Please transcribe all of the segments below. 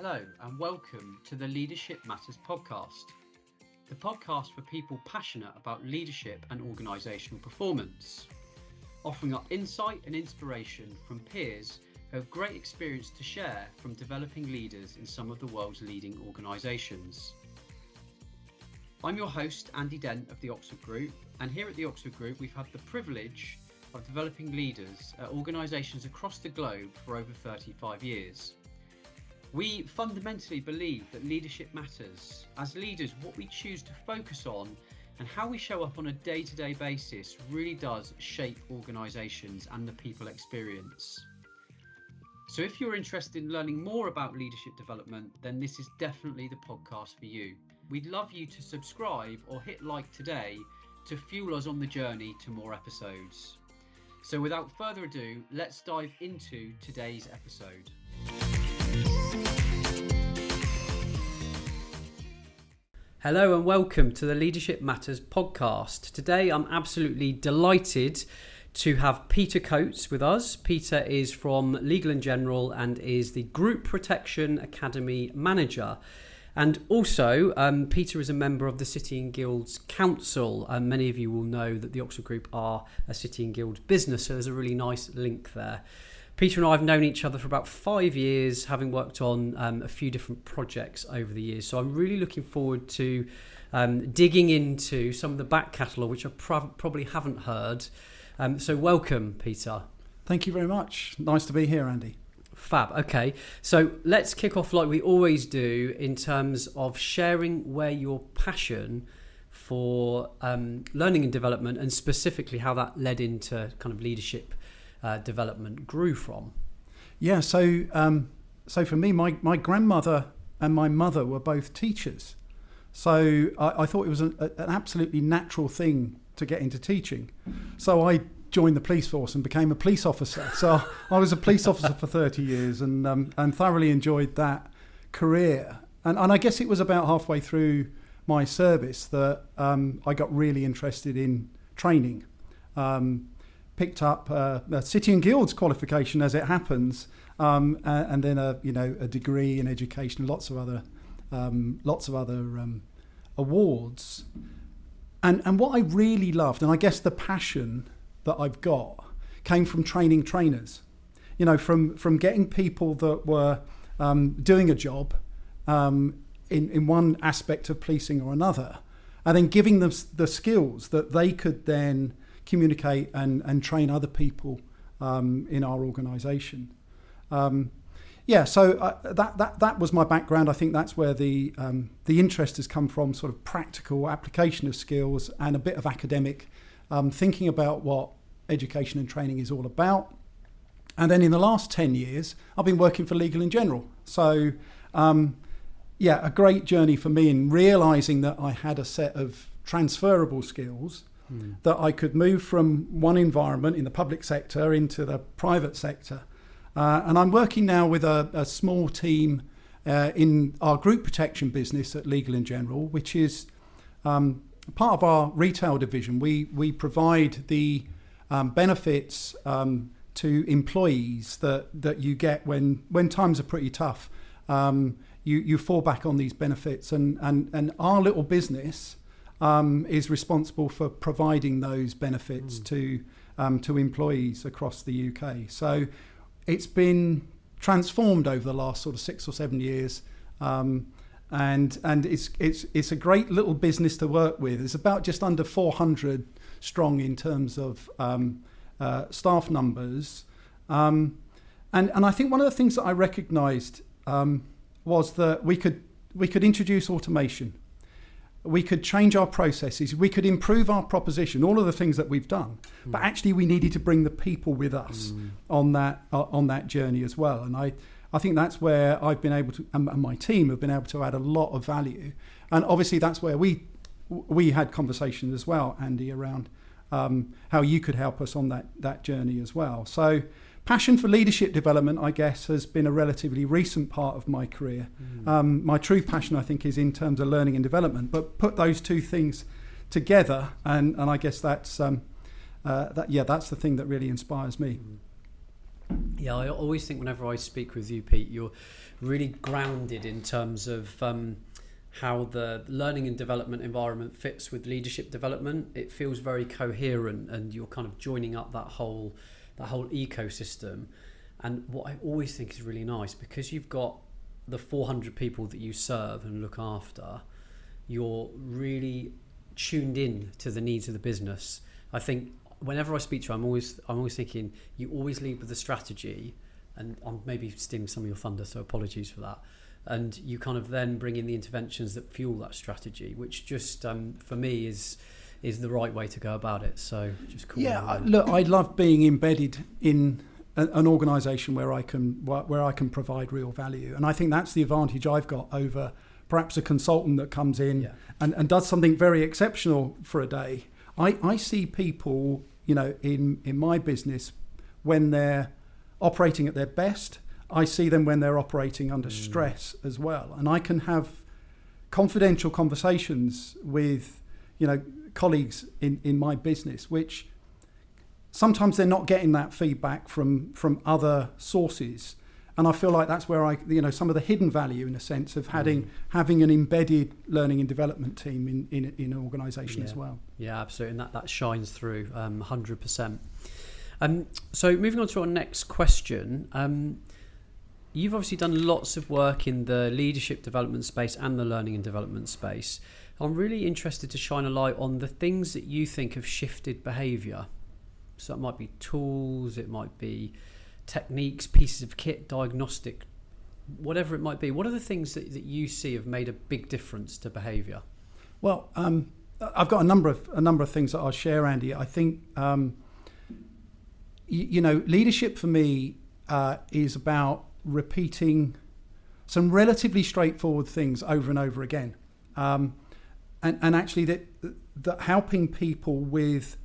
Hello and welcome to the Leadership Matters podcast, the podcast for people passionate about leadership and organisational performance, offering up insight and inspiration from peers who have great experience to share from developing leaders in some of the world's leading organisations. I'm your host, Andy Dent of the Oxford Group, and here at the Oxford Group we've had the privilege of developing leaders at organisations across the globe for over 35 years. We fundamentally believe that leadership matters. As leaders, what we choose to focus on and how we show up on a day-to-day basis really does shape organisations and the people experience. So if you're interested in learning more about leadership development, then this is definitely the podcast for you. We'd love you to subscribe or hit like today to fuel us on the journey to more episodes. So without further ado, let's dive into today's episode. Hello and welcome to the Leadership Matters podcast. Today I'm absolutely delighted to have Peter Coates with us. Peter is from Legal & General and is the Group Protection Academy Manager. And also, Peter is a member of the City and Guilds Council. And many of you will know that the Oxford Group are a City and Guilds business, so there's a really nice link there. Peter and I have known each other for about 5 years, having worked on a few different projects over the years. So I'm really looking forward to digging into some of the back catalogue, which I probably haven't heard. So welcome, Peter. Thank you very much. Nice to be here, Andy. Fab. Okay, so let's kick off like we always do in terms of sharing where your passion for learning and development and specifically how that led into kind of leadership development grew from. Yeah, so for me, my grandmother and my mother were both teachers. So I thought it was an absolutely natural thing to get into teaching. So I joined the police force and became a police officer. So I was a police officer for 30 years and thoroughly enjoyed that career. And I guess it was about halfway through my service that I got really interested in training. Picked up a City and Guilds qualification as it happens, and then a degree in education, lots of other awards. And what I really loved, and I guess the passion that I've got, came from training trainers. You know, from getting people that were doing a job in one aspect of policing or another, and then giving them the skills that they could then communicate and train other people in our organisation. So that was my background. I think that's where the interest has come from, sort of practical application of skills and a bit of academic thinking about what education and training is all about. And then in the last 10 years, I've been working for Legal & General. So a great journey for me in realising that I had a set of transferable skills that I could move from one environment in the public sector into the private sector. And I'm working now with a small team in our group protection business at Legal & General, which is part of our retail division. We provide the benefits to employees that you get when times are pretty tough. You fall back on these benefits, and our little business is responsible for providing those benefits to employees across the UK. So it's been transformed over the last sort of 6 or 7 years, and it's a great little business to work with. It's about just under 400 strong in terms of staff numbers, and I think one of the things that I recognised was that we could introduce automation. We could change our processes, we could improve our proposition, all of the things that we've done. But actually we needed to bring the people with us on that journey as well. And I think that's where I've been able to, and my team have been able to add a lot of value. And obviously that's where we had conversations as well, Andy, around how you could help us on that journey as well. So passion for leadership development, I guess, has been a relatively recent part of my career. My true passion, I think, is in terms of learning and development. But put those two things together, and I guess that's the thing that really inspires me. Yeah, I always think whenever I speak with you, Pete, you're really grounded in terms of how the learning and development environment fits with leadership development. It feels very coherent, and you're kind of joining up that whole ecosystem. And what I always think is really nice, because you've got the 400 people that you serve and look after, you're really tuned in to the needs of the business. I think whenever I speak to you, I'm always thinking you always lead with the strategy, and I'm maybe stealing some of your thunder, so apologies for that. And you kind of then bring in the interventions that fuel that strategy, which just for me is the right way to go about it. So just cool. Yeah, look, I love being embedded in an organisation where I can provide real value, and I think that's the advantage I've got over perhaps a consultant that comes in and does something very exceptional for a day. I see people, in my business, when they're operating at their best. I see them when they're operating under stress as well. And I can have confidential conversations with, colleagues in my business, which sometimes they're not getting that feedback from other sources. And I feel like that's where some of the hidden value, in a sense, of having an embedded learning and development team in an organisation as well. Yeah, absolutely. And that shines through 100%. So moving on to our next question. You've obviously done lots of work in the leadership development space and the learning and development space. I'm really interested to shine a light on the things that you think have shifted behaviour. So it might be tools, it might be techniques, pieces of kit, diagnostic, whatever it might be. What are the things that you see have made a big difference to behaviour? Well, I've got a number of things that I'll share, Andy. I think leadership for me is about repeating some relatively straightforward things over and over again, and actually that helping people with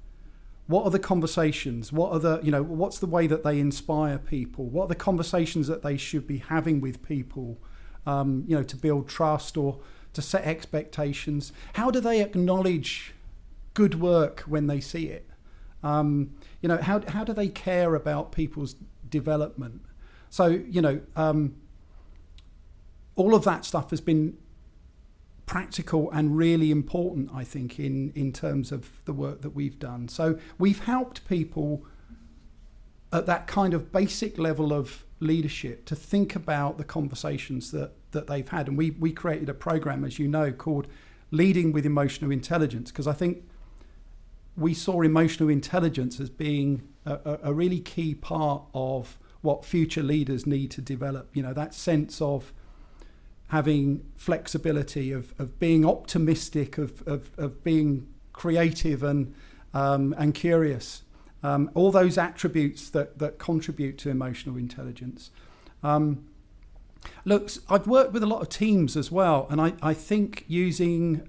what are the conversations, what's the way that they inspire people, what are the conversations that they should be having with people, to build trust or to set expectations. How do they acknowledge good work when they see it? How do they care about people's development? So, all of that stuff has been practical and really important, I think, in terms of the work that we've done. So we've helped people at that kind of basic level of leadership to think about the conversations that they've had. And we created a program, as you know, called Leading with Emotional Intelligence, because I think we saw emotional intelligence as being a really key part of what future leaders need to develop. That sense of having flexibility, of being optimistic, of being creative and curious. All those attributes that contribute to emotional intelligence. Look, I've worked with a lot of teams as well, and I think using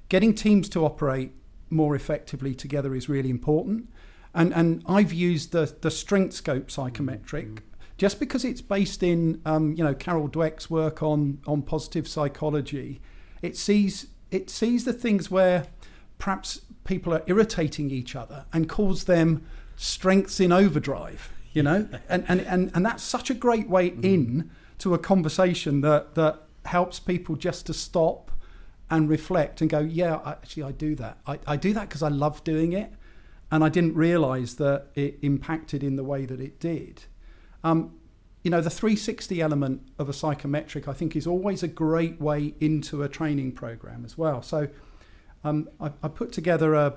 getting teams to operate more effectively together is really important. And I've used the strength scope psychometric just because it's based in Carol Dweck's work on positive psychology. It sees the things where perhaps people are irritating each other and calls them strengths in overdrive, and that's such a great way in to a conversation that helps people just to stop and reflect and go, I do that. I do that because I love doing it. And I didn't realise that it impacted in the way that it did. The 360 element of a psychometric, I think, is always a great way into a training program as well. So I put together a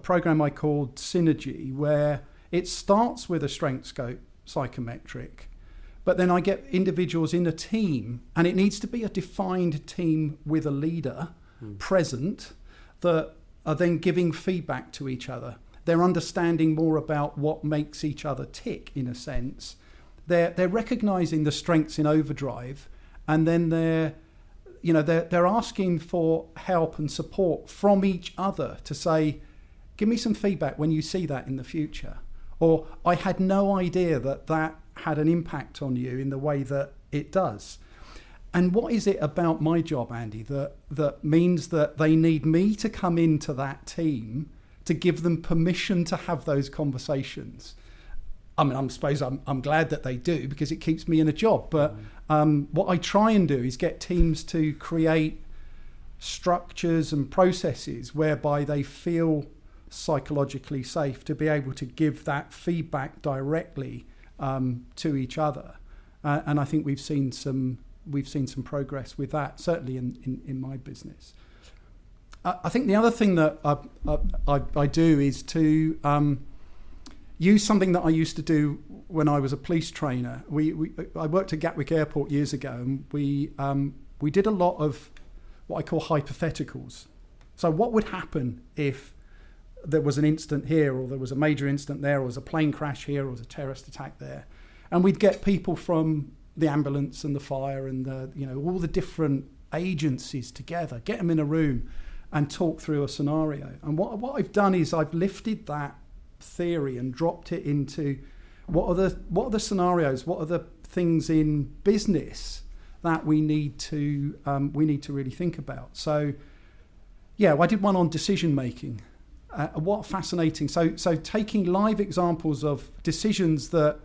program I called Synergy, where it starts with a strength scope psychometric, but then I get individuals in a team, and it needs to be a defined team with a leader present that are then giving feedback to each other. They're understanding more about what makes each other tick, in a sense. They're recognizing the strengths in overdrive, and then they're asking for help and support from each other to say, give me some feedback when you see that in the future. Or I had no idea that had an impact on you in the way that it does. And what is it about my job, Andy, that means that they need me to come into that team to give them permission to have those conversations? I mean, I suppose I'm glad that they do, because it keeps me in a job. But what I try and do is get teams to create structures and processes whereby they feel psychologically safe to be able to give that feedback directly to each other. And I think we've seen some progress with that, certainly in my business. I think the other thing that I do is to use something that I used to do when I was a police trainer. I worked at Gatwick Airport years ago, and we did a lot of what I call hypotheticals. So what would happen if there was an incident here, or there was a major incident there, or was a plane crash here, or was a terrorist attack there? And we'd get people from the ambulance and the fire and all the different agencies together, get them in a room and talk through a scenario. And what I've done is I've lifted that theory and dropped it into what are the scenarios, what are the things in business that we need to really think about. So yeah, I did one on decision making. What fascinating. So taking live examples of decisions that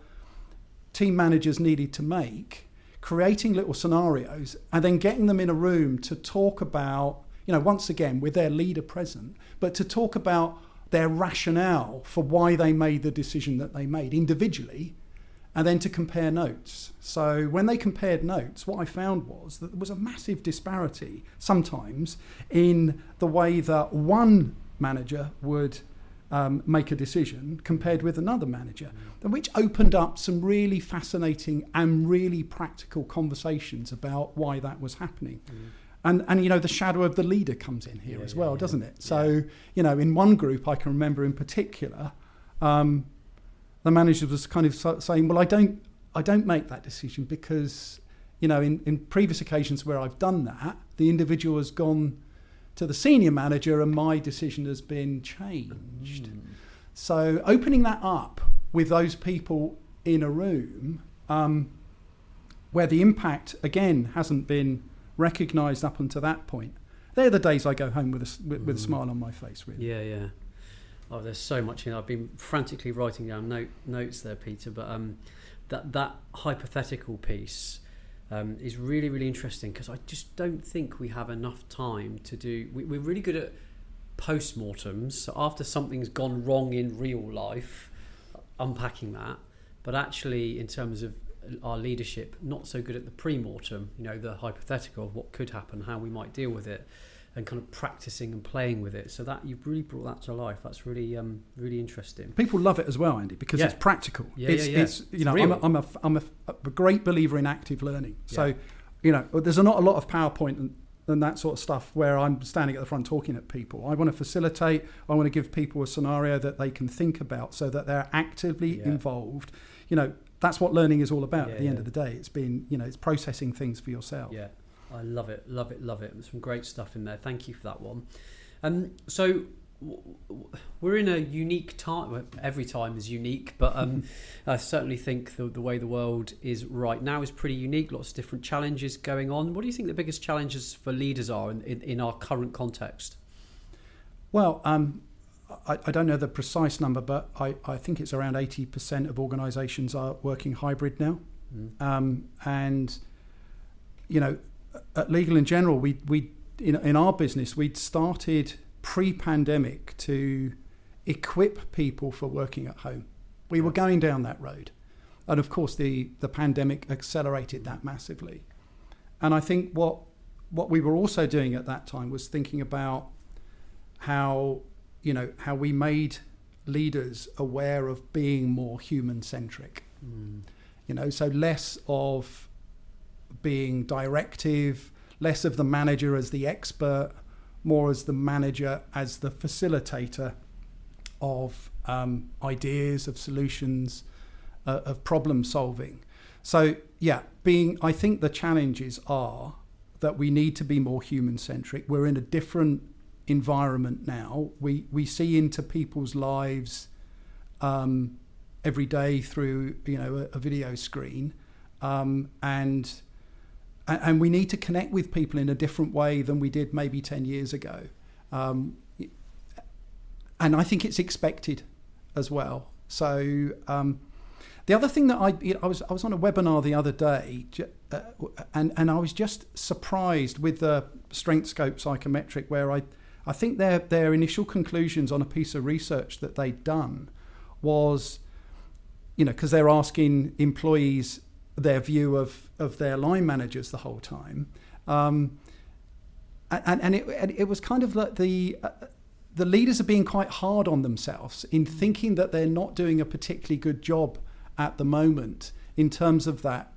team managers needed to make, creating little scenarios, and then getting them in a room to talk about, once again with their leader present, but to talk about their rationale for why they made the decision that they made individually, and then to compare notes. So when they compared notes, what I found was that there was a massive disparity sometimes in the way that one manager would make a decision compared with another manager, which opened up some really fascinating and really practical conversations about why that was happening. And the shadow of the leader comes in here as well, doesn't it? So, in one group I can remember in particular, the manager was kind of saying, well, I don't make that decision because, in previous occasions where I've done that, the individual has gone to the senior manager and my decision has been changed. So opening that up with those people in a room where the impact, again, hasn't been recognised up until that point, they're the days I go home with a smile on my face, really. Yeah. Oh, there's so much in. I've been frantically writing down notes there, Peter, but that hypothetical piece is really, really interesting, because I just don't think we have enough time to do. We're really good at post-mortems, so after something's gone wrong in real life, unpacking that, but actually in terms of our leadership, not so good at the pre-mortem, the hypothetical of what could happen, how we might deal with it, and kind of practicing and playing with it. So that you've really brought that to life. That's really really interestion. People love it as well, Andy, because it's practical. It's I'm a great believer in active learning. So there's not a lot of PowerPoint and that sort of stuff where I'm standing at the front talking at people. I want to facilitate. I want to give people a scenario that they can think about so that they're actively involved. That's what learning is all about. At the end of the day, it's been it's processing things for yourself. Yeah. I love it. There's some great stuff in there. Thank you for that one. So we're in a unique time. Well, every time is unique, but I certainly think the way the world is right now is pretty unique. Lots of different challenges going on. What do you think the biggest challenges for leaders are in our current context? Well, I don't know the precise number, but I think it's around 80% of organisations are working hybrid now. And at Legal in General, we in our business, we'd started pre-pandemic to equip people for working at home. We were going down that road. And of course, the pandemic accelerated that massively. And I think what we were also doing at that time was thinking about how we made leaders aware of being more human-centric. So less of being directive, less of the manager as the expert, more as the manager as the facilitator of ideas, of solutions, of problem solving. So I think the challenges are that we need to be more human centric. We're in a different environment now. We see into people's lives every day through a video screen, and we need to connect with people in a different way than we did maybe 10 years ago. And I think it's expected as well. So The other thing that I was on a webinar the other day, and I was just surprised with the strength scope psychometric, where I think their initial conclusions on a piece of research that they'd done was, because they're asking employees their view of their line managers the whole time, and it was kind of like the leaders are being quite hard on themselves in thinking that they're not doing a particularly good job at the moment in terms of that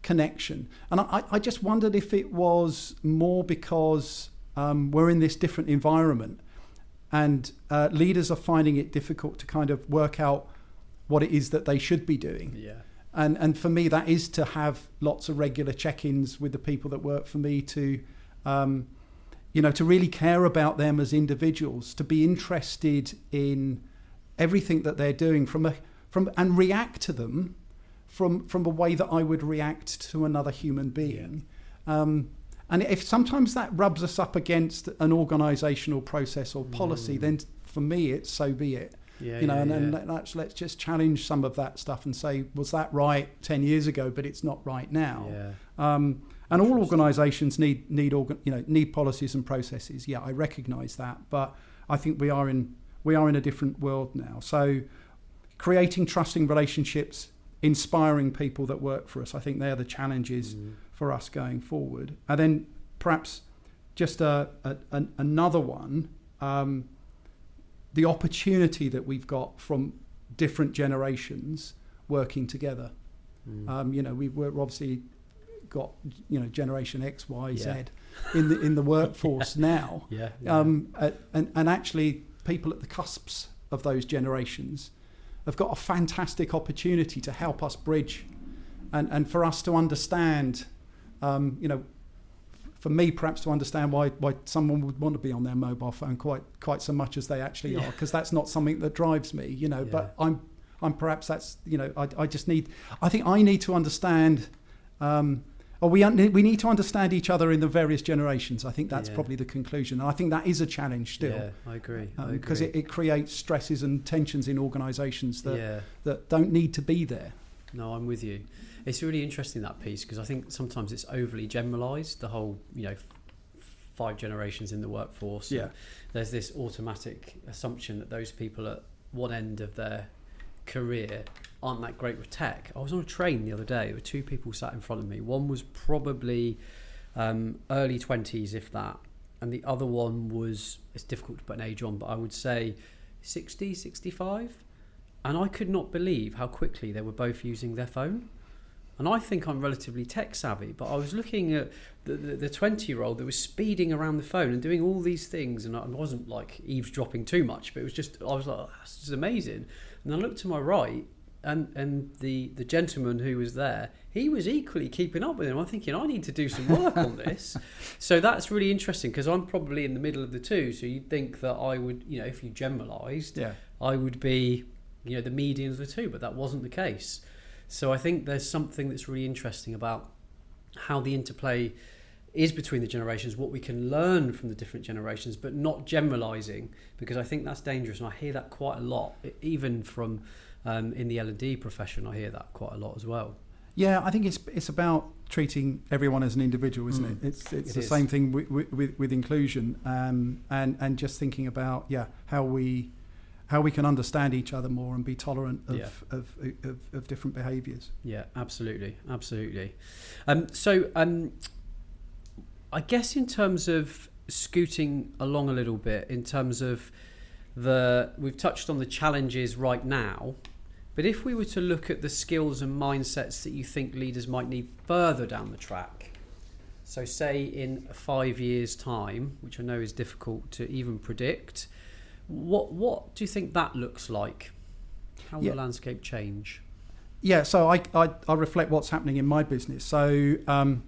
connection. And I just wondered if it was more because we're in this different environment, and leaders are finding it difficult to kind of work out what it is that they should be doing. Yeah. And for me, that is to have lots of regular check-ins with the people that work for me, to to really care about them as individuals, to be interested in everything that they're doing and react to them from a way that I would react to another human being. Yeah. And if sometimes that rubs us up against an organisational process or policy, then for me, it's so be it. Let's just challenge some of that stuff and say, was that right 10 years ago, but it's not right now? Yeah. And all organisations need policies and processes. Yeah, I recognise that, but I think we are in a different world now. So, creating trusting relationships, inspiring people that work for us, I think they're the challenges for us going forward. And then perhaps just another one, the opportunity that we've got from different generations working together. We're obviously got generation X, Y, Z in the workforce now. And actually people at the cusps of those generations have got a fantastic opportunity to help us bridge and for us to understand, for me perhaps to understand why someone would want to be on their mobile phone quite so much as they actually are, because that's not something that drives me, but I'm perhaps that's, I think I need to understand, we need to understand each other in the various generations. I think that's probably the conclusion. And I think that is a challenge still. Yeah, I agree. Because it creates stresses and tensions in organisations that don't need to be there. No, I'm with you. It's really interesting, that piece, because I think sometimes it's overly generalised, the whole, 5 generations in the workforce. Yeah. There's this automatic assumption that those people at one end of their career aren't that great with tech. I was on a train the other day. There were 2 people sat in front of me. One was probably early 20s, if that. And the other one was, it's difficult to put an age on, but I would say 60, 65. And I could not believe how quickly they were both using their phone. And I think I'm relatively tech savvy, but I was looking at the 20-year-old that was speeding around the phone and doing all these things. And I wasn't like eavesdropping too much, but it was just, I was like, oh, this is amazing. And I looked to my right, and the gentleman who was there, he was equally keeping up with him. I'm thinking, I need to do some work on this. So that's really interesting, because I'm probably in the middle of the two. So you'd think that I would, if you generalised, I would be, the median of the two, but that wasn't the case. So I think there's something that's really interesting about how the interplay is between the generations, what we can learn from the different generations, but not generalising, because I think that's dangerous. And I hear that quite a lot, even from in the L&D profession. I hear that quite a lot as well. Yeah, I think it's about treating everyone as an individual, isn't it? It's the same thing with inclusion, and just thinking about how we can understand each other more and be tolerant of different behaviours. Yeah, absolutely. I guess in terms of scooting along a little bit, in terms of we've touched on the challenges right now, but if we were to look at the skills and mindsets that you think leaders might need further down the track, so say in 5 years' time, which I know is difficult to even predict, what do you think that looks like? How will the landscape change? Yeah, so I reflect what's happening in my business. So an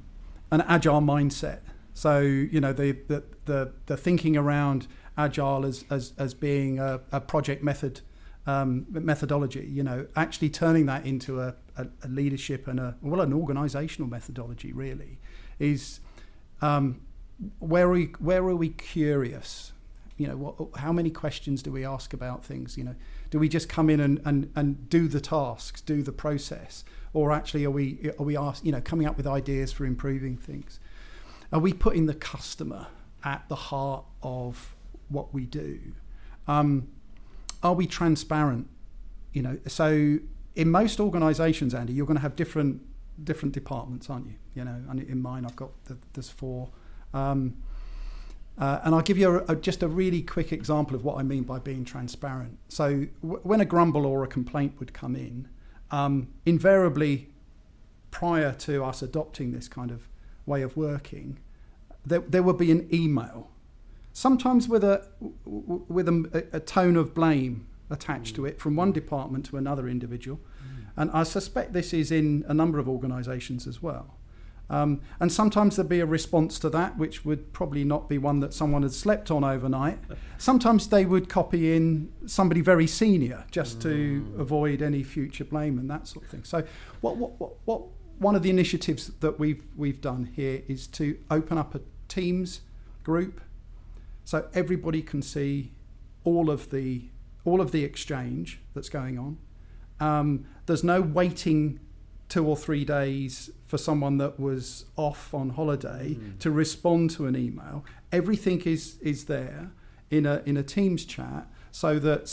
agile mindset. So the thinking around agile as being a project methodology. Actually turning that into a leadership and an organisational methodology really is where are we curious? how many questions do we ask about things? Do we just come in and do the tasks, do the process, or actually are we coming up with ideas for improving things? Are we putting the customer at the heart of what we do? Are we transparent? So in most organisations, Andy, you're going to have different departments, aren't you? And in mine, I've got there's 4. And I'll give you just a really quick example of what I mean by being transparent. So when a grumble or a complaint would come in, invariably prior to us adopting this kind of way of working, there would be an email, sometimes with a tone of blame attached to it from one department to another individual. And I suspect this is in a number of organisations as well. And sometimes there'd be a response to that, which would probably not be one that someone had slept on overnight. Sometimes they would copy in somebody very senior just to avoid any future blame and that sort of thing. So what one of the initiatives that we've done here is to open up a Teams group so everybody can see all of the exchange that's going on. There's no waiting 2 or 3 days for someone that was off on holiday to respond to an email. Everything is there in a Teams chat, so that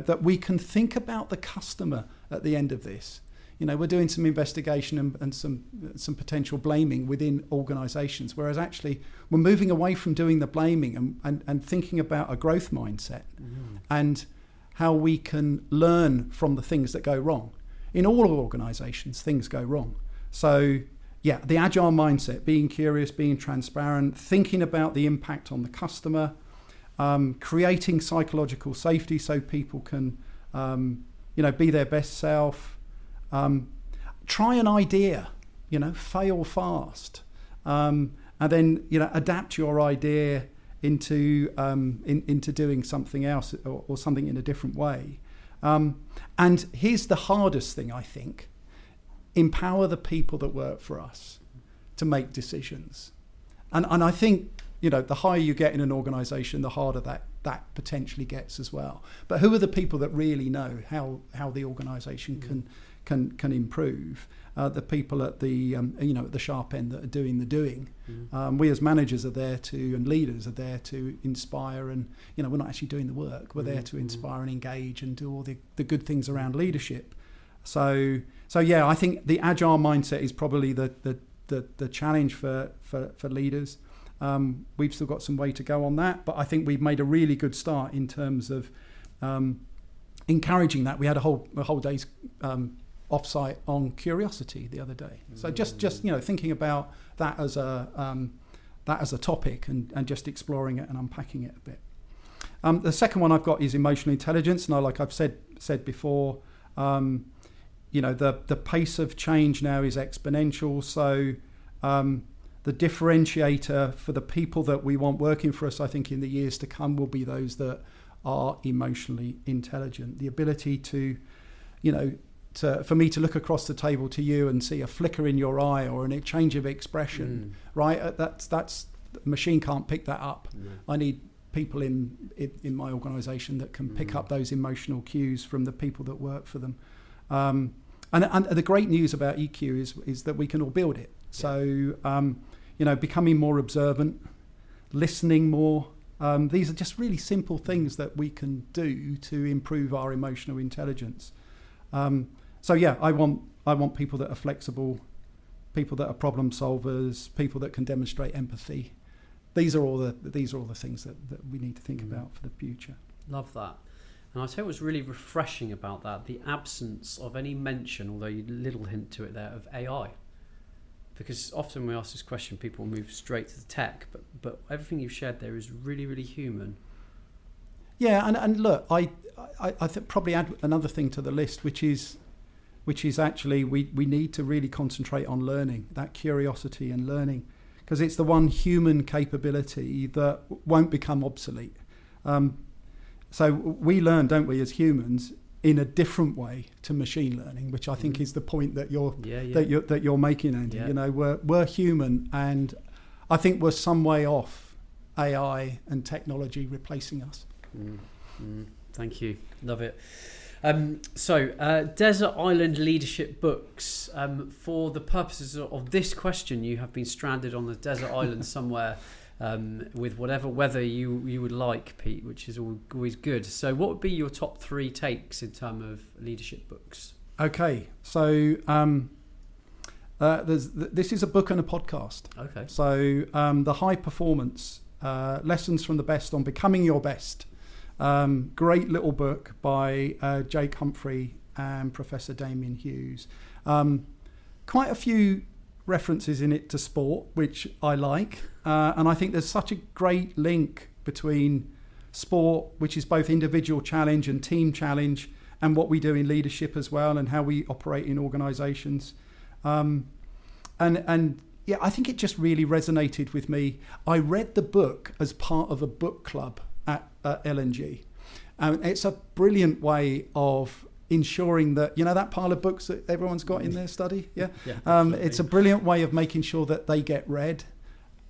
that we can think about the customer at the end of this. We're doing some investigation and some potential blaming within organisations, whereas actually we're moving away from doing the blaming and thinking about a growth mindset and how we can learn from the things that go wrong. In all organisations, things go wrong. So, the agile mindset, being curious, being transparent, thinking about the impact on the customer, creating psychological safety so people can, be their best self. Try an idea, fail fast, and then adapt your idea into doing something else or something in a different way. And here's the hardest thing, I think: empower the people that work for us to make decisions. And I think the higher you get in an organisation, the harder that potentially gets as well. But who are the people that really know how the organisation can improve? The people at the at the sharp end that are doing the doing. We as managers are there and leaders are there to inspire, and we're not actually doing the work. We're there to inspire and engage and do all the good things around leadership. So I think the agile mindset is probably the challenge for leaders. We've still got some way to go on that, but I think we've made a really good start in terms of encouraging that. We had a whole day's offsite on curiosity the other day. So just thinking about that as a topic and just exploring it and unpacking it a bit. The second one I've got is emotional intelligence. Now, like I've said before, the pace of change now is exponential. So the differentiator for the people that we want working for us, I think, in the years to come will be those that are emotionally intelligent. The ability to, for me to look across the table to you and see a flicker in your eye or a change of expression, right? That's machine can't pick that up. I need people in my organisation that can pick up those emotional cues from the people that work for them. And the great news about EQ is that we can all build it. So becoming more observant, listening more. These are just really simple things that we can do to improve our emotional intelligence. I want people that are flexible, people that are problem solvers, people that can demonstrate empathy. These are all the things that we need to think about for the future. Love that. And I tell you what's really refreshing about that, the absence of any mention, although you little hint to it there, of AI. Because often we ask this question, people move straight to the tech, but everything you've shared there is really, really human. Yeah, and look, I probably add another thing to the list, which is actually we need to really concentrate on learning, that curiosity and learning, because it's the one human capability that won't become obsolete. So we learn, don't we, as humans, in a different way to machine learning, which I think is the point that you're making, Andy. Yeah. We're human, and I think we're some way off AI and technology replacing us. Thank you. Love it. Desert Island Leadership Books. For the purposes of this question, you have been stranded on the desert island somewhere with whatever weather you would like, Pete, which is always good. So what would be your top 3 takes in terms of leadership books? Okay, so this is a book and a podcast. Okay. So the High Performance, Lessons from the Best on Becoming Your Best. Great little book by Jake Humphrey and Professor Damien Hughes. Quite a few references in it to sport, which I like. And I think there's such a great link between sport, which is both individual challenge and team challenge, and what we do in leadership as well, and how we operate in organisations. And yeah, I think it just really resonated with me. I read the book as part of a book club at LNG. It's a brilliant way of ensuring that, that pile of books that everyone's got in their study. Yeah. It's a brilliant way of making sure that they get read.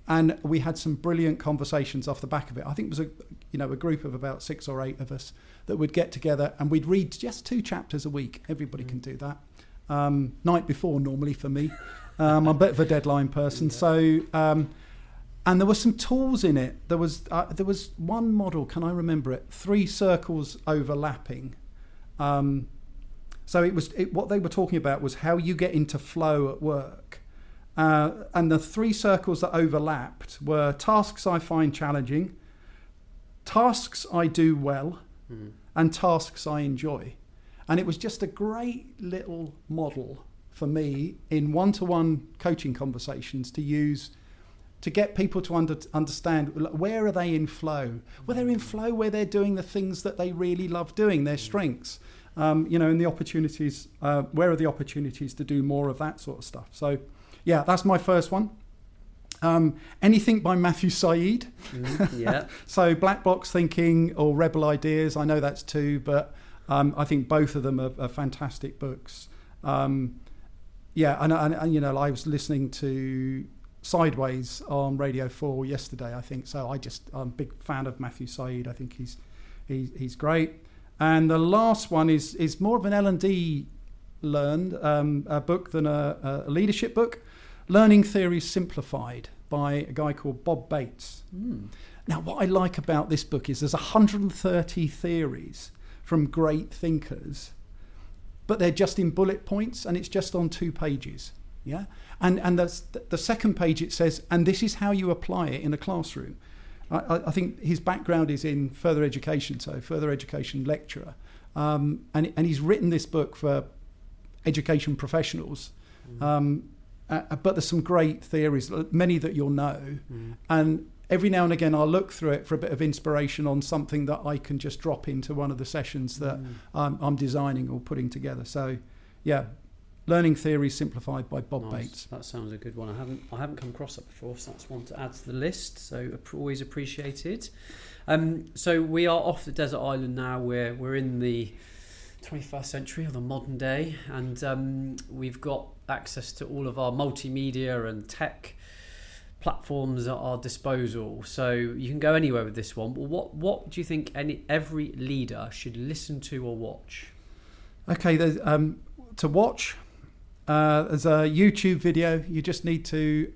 And we had some brilliant conversations off the back of it. I think it was a group of about 6 or 8 of us that would get together and we'd read just 2 chapters a week. Everybody can do that. Night before normally for me. I'm a bit of a deadline person. Yeah. So, and there were some tools in it. There was one model, can I remember it? 3 circles overlapping. So what they were talking about was how you get into flow at work. And the 3 circles that overlapped were tasks I find challenging, tasks I do well, and tasks I enjoy. And it was just a great little model for me in one-to-one coaching conversations to use to get people to understand where are they in flow. Well, they're in flow where they're doing the things that they really love doing, their strengths, and the opportunities, where are the opportunities to do more of that sort of stuff. So, yeah, that's my first one. Anything by Matthew Said. Yeah. So Black Box Thinking or Rebel Ideas, I know that's 2, but I think both of them are fantastic books. And I was listening to Sideways on Radio 4 yesterday, I think. So I'm a big fan of Matthew Said. I think he's great. And the last one is more of an L&D learned a book than a leadership book. Learning Theory Simplified by a guy called Bob Bates. Now, what I like about this book is there's 130 theories from great thinkers, but they're just in bullet points and it's just on 2 pages. Yeah, and the second page it says, and this is how you apply it in a classroom. I think his background is in further education, so further education lecturer, and he's written this book for education professionals. But there's some great theories, many that you'll know, and every now and again I'll look through it for a bit of inspiration on something that I can just drop into one of the sessions that I'm designing or putting together. So, yeah. Learning Theory Simplified by Bob Bates. That sounds a good one. I haven't come across that before, so that's one to add to the list. So always appreciated. So we are off the desert island now. We're in the 21st century or the modern day, and we've got access to all of our multimedia and tech platforms at our disposal. So you can go anywhere with this one. But what do you think every leader should listen to or watch? Okay, there's to watch. There's a YouTube video. You just need to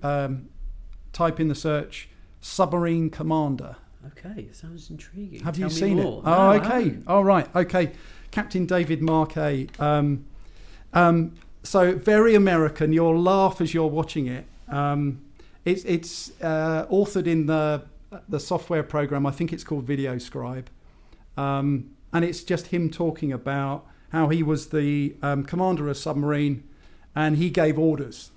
type in the search "Submarine Commander." Okay, sounds intriguing. Have Tell you me seen more. it? No, Oh, okay. All right. Okay. Captain David Marquet. So very American. You'll laugh as you're watching it. It's authored in the software program. I think it's called Video Scribe, and it's just him talking about how he was the commander of a submarine, and he gave orders,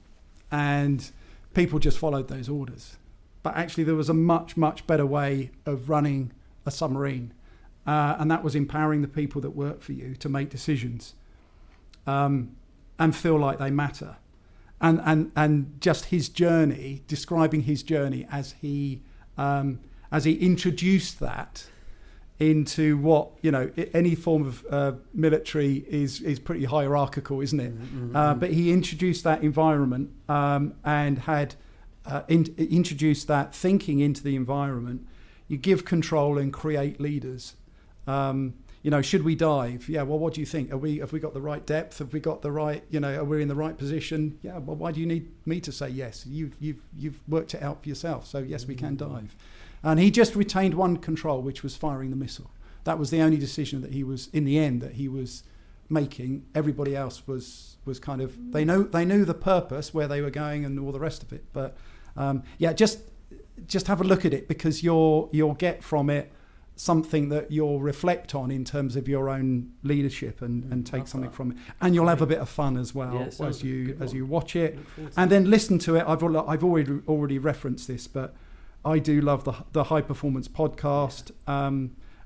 and people just followed those orders. But actually, there was a much, much better way of running a submarine, and that was empowering the people that work for you to make decisions and feel like they matter. And just his journey, describing his journey as he introduced that into what, any form of military is pretty hierarchical, isn't it? But he introduced that environment and had introduce that thinking into the environment, you give control and create leaders. Should we dive? Yeah, well, what do you think? Have we got the right depth? Have we got the right, are we in the right position? Yeah, well, why do you need me to say yes? You've worked it out for yourself, so yes, we can dive. And he just retained one control, which was firing the missile. That was the only decision that he was, in the end, that he was making. Everybody else was kind of, they knew the purpose, where they were going and all the rest of it. But just have a look at it, because you'll get from it something that you'll reflect on in terms of your own leadership and take something from it, and you'll have a bit of fun as well as you watch it, and then listen to it. I've already referenced this, but I do love the High Performance podcast.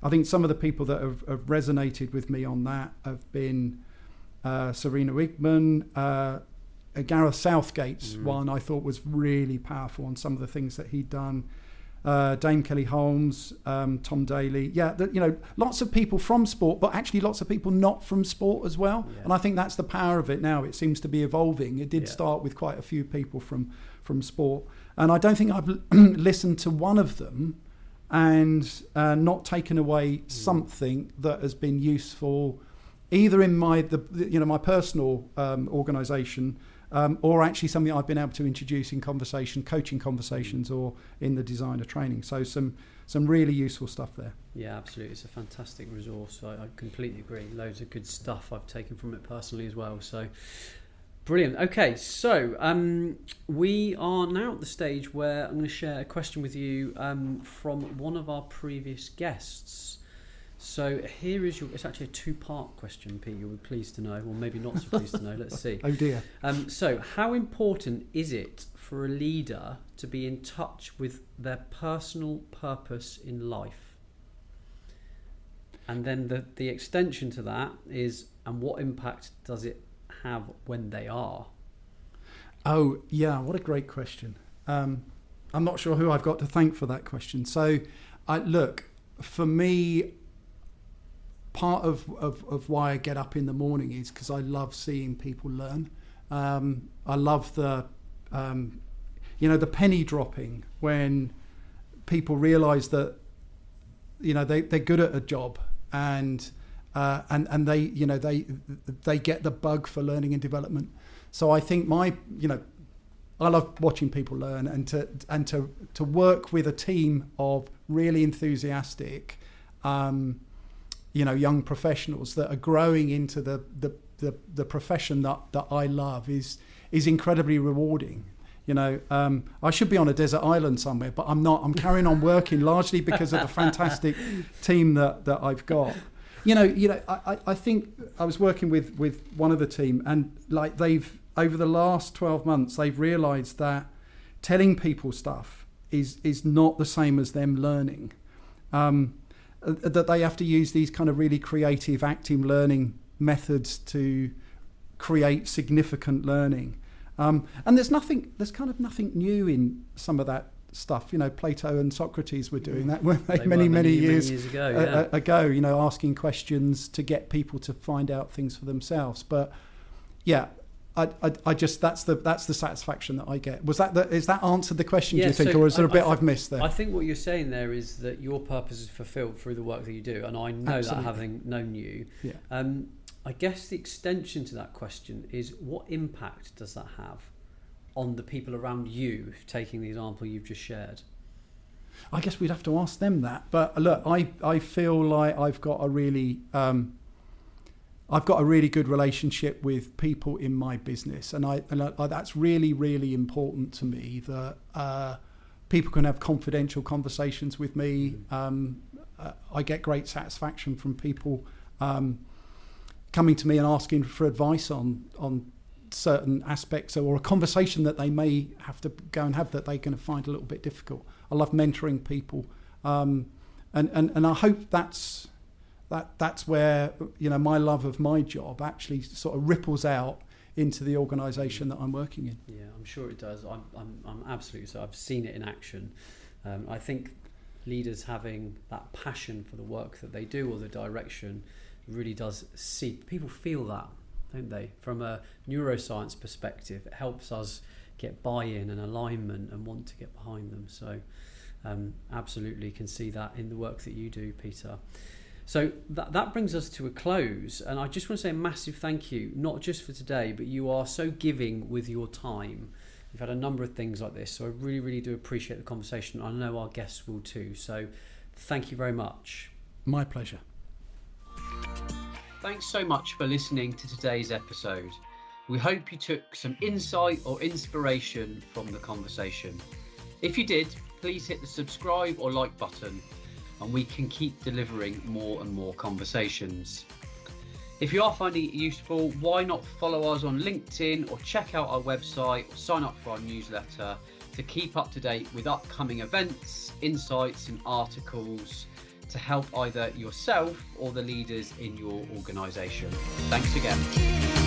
I think some of the people that have resonated with me on that have been Serena Wigman, Gareth Southgate's one I thought was really powerful on some of the things that he'd done. Dame Kelly Holmes, Tom Daly, lots of people from sport, but actually lots of people not from sport as well. And I think that's the power of it now. It seems to be evolving. It did start with quite a few people from sport, and I don't think I've listened to one of them and not taken away something that has been useful, either in my personal organisation. Or actually something I've been able to introduce in coaching conversations, or in the designer training. So some really useful stuff there. Yeah, absolutely. It's a fantastic resource. I completely agree. Loads of good stuff I've taken from it personally as well. So brilliant. Okay, so we are now at the stage where I'm going to share a question with you from one of our previous guests. So here is it's actually a two-part question, Pete, you'll be pleased to know, or maybe not so pleased to know, let's see. Oh dear. So how important is it for a leader to be in touch with their personal purpose in life? And then the extension to that is, and what impact does it have when they are? Oh yeah, what a great question. I'm not sure who I've got to thank for that question. So for me, part of why I get up in the morning is because I love seeing people learn. I love the penny dropping when people realise that they're good at a job and they get the bug for learning and development. So I think I love watching people learn, and to work with a team of really enthusiastic young professionals that are growing into the profession that I love is incredibly rewarding. I should be on a desert island somewhere, but I'm not. I'm carrying on working largely because of the fantastic team that I've got. I think I was working with one of the team, and they've, over the last 12 months, they've realised that telling people stuff is not the same as them learning. That they have to use these kind of really creative active learning methods to create significant learning. And there's kind of nothing new in some of that stuff. Plato and Socrates were doing that, weren't they? Many years ago, asking questions to get people to find out things for themselves. But yeah, I just that's the satisfaction that I get. Is that answered the question? Do you think, or is there a bit I've missed there? I think what you're saying there is that your purpose is fulfilled through the work that you do, and I know Absolutely. That having known you. Yeah. I guess the extension to that question is, what impact does that have on the people around you? Taking the example you've just shared. I guess we'd have to ask them that. But look, I feel like I've got a really good relationship with people in my business, and that's really, really important to me, that people can have confidential conversations with me. I get great satisfaction from people coming to me and asking for advice on certain aspects, or a conversation that they may have to go and have that they can find a little bit difficult. I love mentoring people, and I hope that's where my love of my job actually sort of ripples out into the organisation that I'm working in. Yeah, I'm sure it does. I'm absolutely so. I've seen it in action. I think leaders having that passion for the work that they do, or the direction, really does see people feel that, don't they? From a neuroscience perspective, it helps us get buy-in and alignment and want to get behind them. So absolutely can see that in the work that you do, Peter. So that brings us to a close, and I just want to say a massive thank you, not just for today, but you are so giving with your time. We've had a number of things like this, so I really, really do appreciate the conversation. I know our guests will too, so thank you very much. My pleasure. Thanks so much for listening to today's episode. We hope you took some insight or inspiration from the conversation. If you did, please hit the subscribe or like button, and we can keep delivering more and more conversations. If you are finding it useful, why not follow us on LinkedIn or check out our website or sign up for our newsletter to keep up to date with upcoming events, insights and articles to help either yourself or the leaders in your organisation. Thanks again.